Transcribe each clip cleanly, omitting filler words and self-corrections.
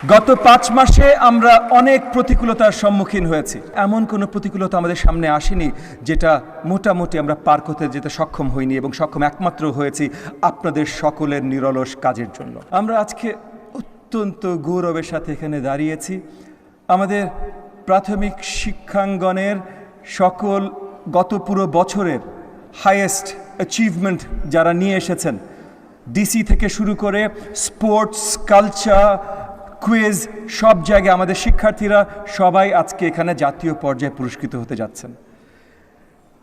গত ৫ মাসে আমরা অনেক প্রতিকূলতার সম্মুখীন হয়েছি। এমন কোনো প্রতিকূলতা আমাদের সামনে আসেনি যেটা মোটামুটি আমরা পার করতে যেতে সক্ষম হইনি, এবং সক্ষম একমাত্র হয়েছি আপনাদের সকলের নিরলস কাজের জন্য। আমরা আজকে অত্যন্ত গৌরবের সাথে এখানে দাঁড়িয়েছি। আমাদের প্রাথমিক শিক্ষাঙ্গনের সকল গত পুরো বছরের হাইয়েস্ট অ্যাচিভমেন্ট যারা নিয়ে এসেছেন, ডিসি থেকে শুরু করে স্পোর্টস, কালচার, কুইজ, সব জায়গায় আমাদের শিক্ষার্থীরা সবাই আজকে এখানে জাতীয় পর্যায়ে পুরস্কৃত হতে যাচ্ছেন,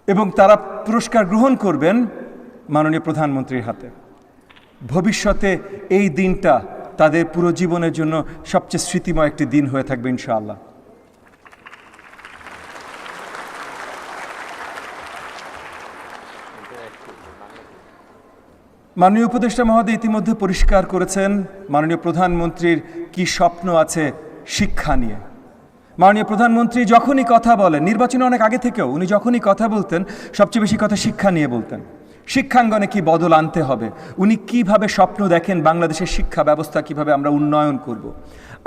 এবং তারা পুরস্কার গ্রহণ করবেন মাননীয় প্রধানমন্ত্রীর হাতে। ভবিষ্যতে এই দিনটা তাদের পুরো জীবনের জন্য সবচেয়ে স্মৃতিময় একটি দিন হয়ে থাকবে ইনশাআল্লাহ। মাননীয় উপদেষ্টা মহোদয় ইতিমধ্যে পরিষ্কার করেছেন মাননীয় প্রধানমন্ত্রীর কি স্বপ্ন আছে শিক্ষা নিয়ে। মাননীয় প্রধানমন্ত্রী যখনই কথা বলেন, নির্বাচনে অনেক আগে থেকেও উনি যখনই কথা বলতেন সবচেয়ে বেশি কথা শিক্ষা নিয়ে বলতেন। শিক্ষাঙ্গনে কি বদল আনতে হবে, উনি কিভাবে স্বপ্ন দেখেন বাংলাদেশের শিক্ষা ব্যবস্থা কিভাবে আমরা উন্নয়ন করব।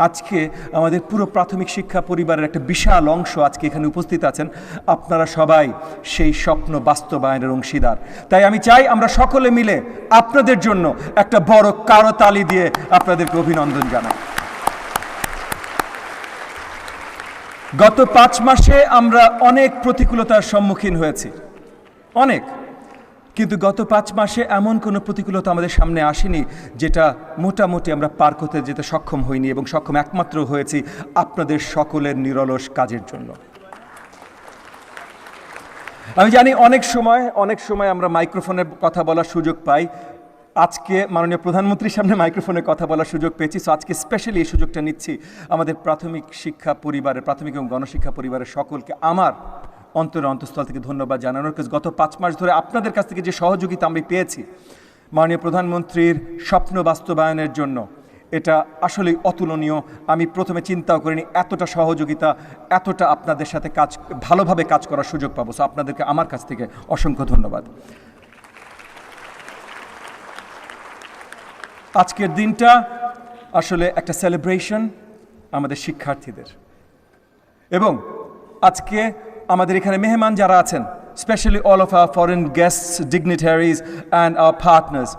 আজকে আমাদের পুরো প্রাথমিক শিক্ষা পরিবারের একটা বিশাল অংশ আজকে এখানে উপস্থিত আছেন। আপনারা সবাই সেই স্বপ্ন বাস্তবায়নের অংশীদার। তাই আমি চাই আমরা সকলে মিলে আপনাদের জন্য একটা বড় করতালি দিয়ে আপনাদেরকে অভিনন্দন জানাই। গত ৫ মাসে আমরা অনেক প্রতিকূলতার সম্মুখীন হয়েছি, অনেক। কিন্তু গত ৫ মাসে এমন কোনো প্রতিকূলতা আমাদের সামনে আসেনি যেটা মোটামুটি আমরা পার করতে যেতে সক্ষম হইনি, এবং সক্ষম একমাত্র হয়েছি আপনাদের সকলের নিরলস কাজের জন্য। আমি জানি অনেক সময় আমরা মাইক্রোফোনের কথা বলার সুযোগ পাই। আজকে মাননীয় প্রধানমন্ত্রীর সামনে মাইক্রোফোনে কথা বলার সুযোগ পেয়েছি, সো আজকে স্পেশালি এই সুযোগটা নিচ্ছি আমাদের প্রাথমিক শিক্ষা পরিবারের, প্রাথমিক এবং গণশিক্ষা পরিবারের সকলকে আমার অন্তঃস্থল থেকে ধন্যবাদ জানানোর। গত ৫ মাস ধরে আপনাদের কাছ থেকে যে সহযোগিতা আমি পেয়েছি মাননীয় প্রধানমন্ত্রীর স্বপ্ন বাস্তবায়নের জন্য, এটা আসলেই অতুলনীয়। আমি প্রথমে চিন্তাও করিনি এতটা সহযোগিতা, এতটা আপনাদের সাথে ভালোভাবে কাজ করার সুযোগ পাবো। সো আপনাদেরকে আমার কাছ থেকে অসংখ্য ধন্যবাদ। আজকের দিনটা আসলে একটা সেলিব্রেশন আমাদের শিক্ষার্থীদের, এবং আজকে আমাদের এখানে মেহমান যারা আছেন, specially all of our foreign guests, dignitaries and our partners.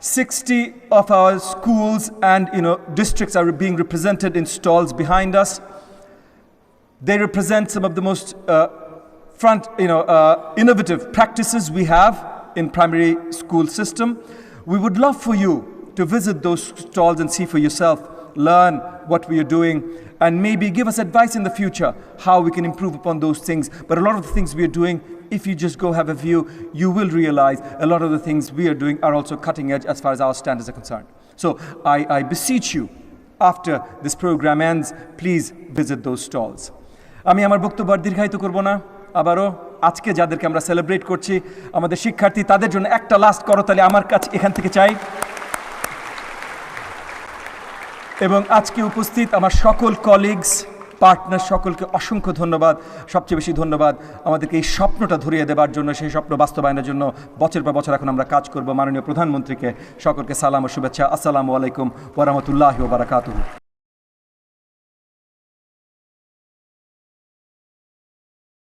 60 of our schools and districts are being represented in stalls behind us. They represent some of the most innovative practices we have in primary school system. We would love for you to visit those stalls and see for yourself, learn what we are doing, and maybe give us advice in the future how we can improve upon those things. But a lot of the things we are doing, if you just go have a view, you will realize a lot of the things we are doing are also cutting edge as far as our standards are concerned. So I beseech you, after this program ends, please visit those stalls. আমি আমার বক্তব্য দীর্ঘায়িত করব না। আবারও আজকে যাদেরকে আমরা সেলিব্রেট করছি আমাদের শিক্ষার্থী, তাদের জন্য একটা লাস্ট করতালি আমার কাছে এখান থেকে চাই। এবং আজকে উপস্থিত আমার সকল কলিগস, পার্টনার সকলকে অসংখ্য ধন্যবাদ। সবচেয়ে বেশি ধন্যবাদ আমাদেরকে এই স্বপ্নটা ধরিয়ে দেওয়ার জন্য, সেই স্বপ্ন বাস্তবায়নের জন্য বছর পর বছর এখন আমরা কাজ করব। মাননীয় প্রধানমন্ত্রীকে সকলকে সালাম ও শুভেচ্ছা। আসসালামু আলাইকুম ওয়া রাহমাতুল্লাহি ওয়া বারাকাতুহু।